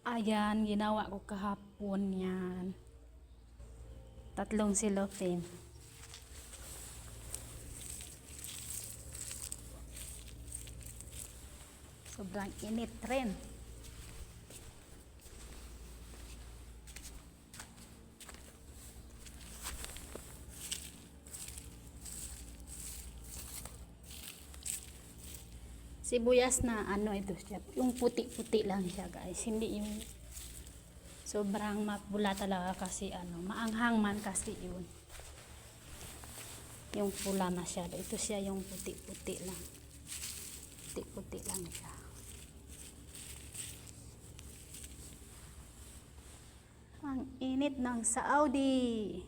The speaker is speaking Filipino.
Ayan, ginawa ko kahapon yan. 3 cellophane. Sobrang init rin. Sibuyas na ano ito siya, yung puti-puti lang siya guys, hindi yung sobrang mapula talaga kasi ano, maanghang man kasi yun. Yung pula masyado, ito siya yung puti-puti lang. Puti-puti lang siya. Ang init ng Saudi.